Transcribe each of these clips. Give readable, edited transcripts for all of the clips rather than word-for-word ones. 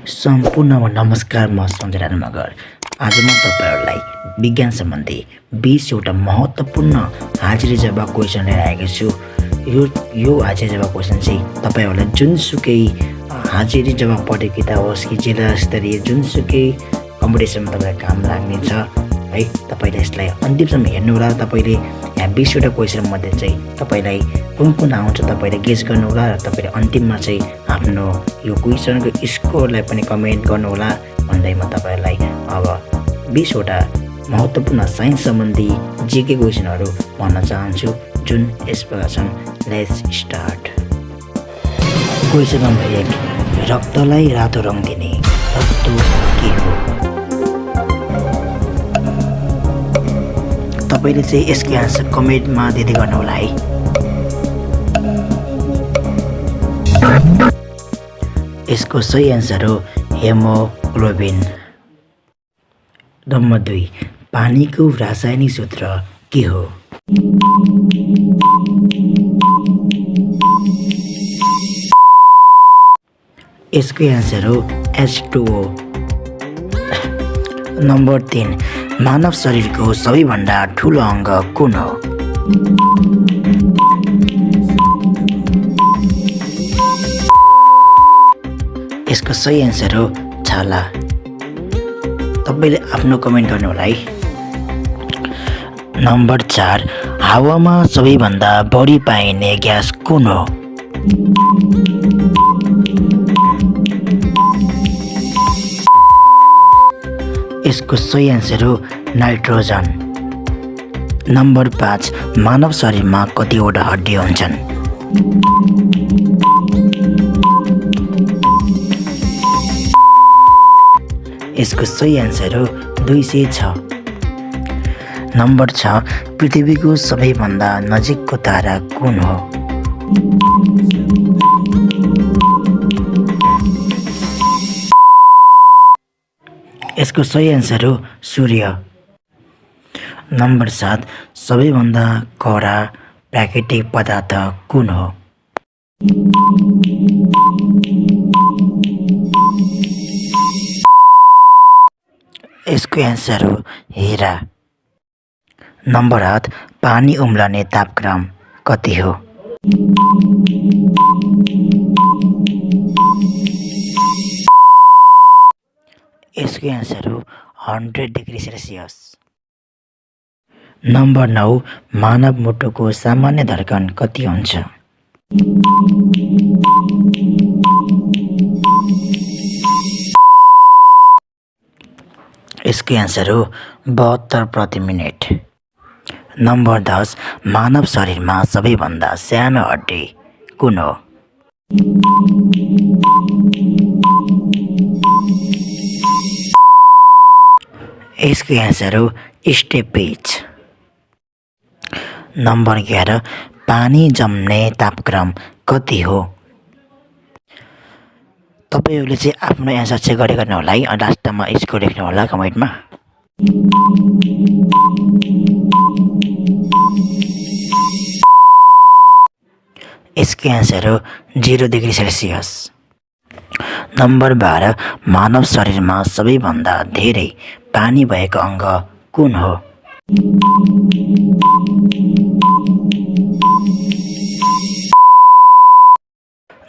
सम्पूर्ण नमस्कार, म सञ्जय मगर। आज म तपाईहरुलाई विज्ञान सम्बन्धी 20 महत्त्वपूर्ण हाजिरी जवाब क्वेशन लिएर आएको छु। यो हाजिरी जवाब क्वेशन चाहिँ तपाईहरुलाई जुनसुकै हाजिरी जवाब प्रतियोगिता होस् कि जिल्ला स्तरीय जुनसुकै कम्पिटिसनमा तपाईलाई काम लाग्ने छ है। तपाईले यसलाई अन्तिमसम्म हेर्नु होला। तपाईले यहाँ 20 क्वेशन मध्ये चाहिँ तपाईलाई कुन आउँछ तपाईले गेस गर्नु होला र तपाईले अन्तिममा चाहिँ आफ्नो यो क्वेशनको स्कोरलाई पनि कमेन्ट गर्नु होला भन्दै म तपाईलाई अब 20 महत्त्वपूर्ण साइन्स सम्बन्धी जीके क्वेशनहरु भन्न चाहन्छु, जुन यस प्रकार छन्। Let's start. क्वेशन नम्बर 1, रक्तलाई रातो रङ दिने तत्त्व के हो? तपाईले चाहिँ यसको आन्सर कमेन्टमा दिँदै गर्नु होला है। यसको सही आन्सर हो हेमोग्लोबिन। नम्बर 2, पानीको रासायनिक सूत्र के हो? यसको आन्सर हो H2O। नम्बर 3, मानव शरीरको सबैभन्दा ठुलो अङ्ग कुन हो? यसको सही आन्सर हो छाला। तपाईले आफ्नो कमेन्ट गर्नु होला है। नम्बर 4, हावामा सबैभन्दा बढी पाइने ग्यास कुन हो? यसको सही आन्सर हो नाइट्रोजन। नम्बर 5, मानव शरीरमा कतिवटा हड्डी हुन्छन्? यसको सही आन्सर हो 206। नम्बर 6, पृथ्वीको सबैभन्दा नजिकको तारा कुन हो? यसको सही आन्सर हो सूर्य। नम्बर 7, सबैभन्दा कडा प्राकृतिक पदार्थ कुन हो? यसको आन्सर हो हीरा। नम्बर 8, पानी उम्लने तापक्रम कति हो? यसको आन्सर हो 100 डिग्री सेल्सियस। नम्बर 9, मानव मुटुको सामान्य धड्कन कति हुन्छ? यसको आन्सर हो 72 प्रति मिनेट। नम्बर 10, मानव शरीरमा सबैभन्दा सानो हड्डी कुन हो? यसको आन्सर हो स्टेपेज। नम्बर 11, पानी जम्ने तापक्रम कति हो? तपाईहरुले चाहिँ आफ्नो एन्सर चेक गरिरहनु होला है। अनि लास्टमा स्कोर लेख्नु होला कमेन्टमा। यसको आन्सर हो 0 डिग्री सेल्सियस। नम्बर 12, मानव शरीरमा सबैभन्दा धेरै पानी भएको अङ्ग कुन हो?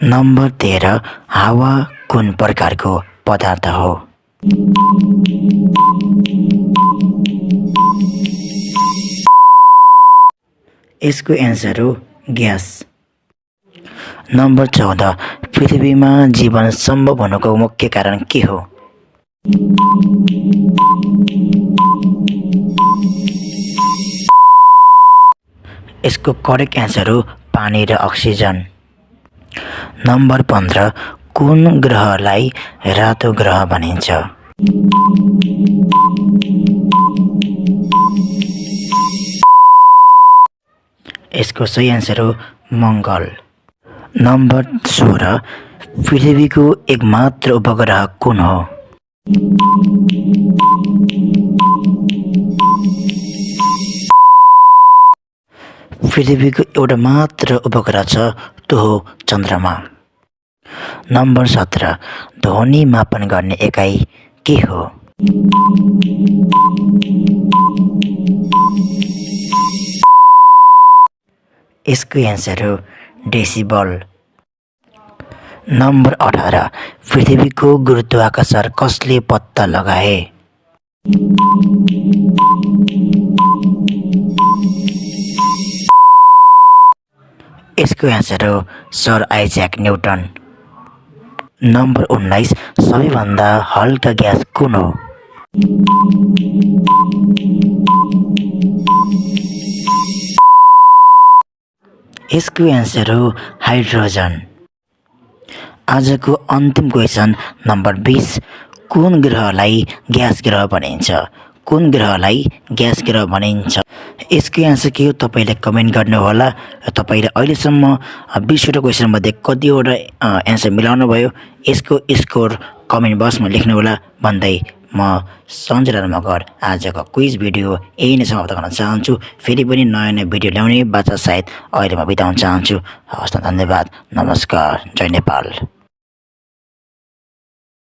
नम्बर 13, हावा कुन प्रकारको पदार्थ हो? यसको आन्सर हो ग्यास। नम्बर 14, पृथ्वीमा जीवन सम्भव हुनुको मुख्य कारण के हो? यसको करेक्ट आन्सर हो पानी र अक्सिजन। नम्बर 15, कुन ग्रहलाई रातो ग्रह भनिन्छ? यसको सही आन्सर हो मङ्गल। नम्बर 16, पृथ्वीको एकमात्र उपग्रह कुन हो? पृथ्वीको एउटा मात्र उपग्रह छ, त्यो हो चन्द्रमा। नम्बर 17 ध्वनि मापन गर्ने एकाइ के हो? यसको एन्सर हो डेसिबल। नम्बर 18 पृथ्वीको गुरुत्वाकर्षण कसले पत्ता लगाए? यसको एन्सर हो सर आइज्याक न्युटन। नम्बर 19 सबैभन्दा हल्का ग्यास कुन हो? यसको एन्सर हो हाइड्रोजन। आजको अन्तिम क्वेसन नम्बर 20 कुन ग्रहलाई ग्यास ग्रह भनिन्छ? कुन ग्रहलाई ग्यास ग्रह भनिन्छ? यसको एन्सर के हो तपाईँले कमेन्ट गर्नुहोला। र तपाईँले अहिलेसम्म 20वटा क्वेसनमध्ये कतिवटा एन्सर मिलाउनु भयो यसको स्कोर कमेन्ट बक्समा लेख्नुहोला भन्दै म सञ्जय राणा मगर आजको क्विज भिडियो यही नै समाप्त गर्न चाहन्छु। फेरि पनि नयाँ नयाँ भिडियो ल्याउने बाचा सायद अहिले म बिताउन चाहन्छु। हवस् त, धन्यवाद, नमस्कार, जय नेपाल।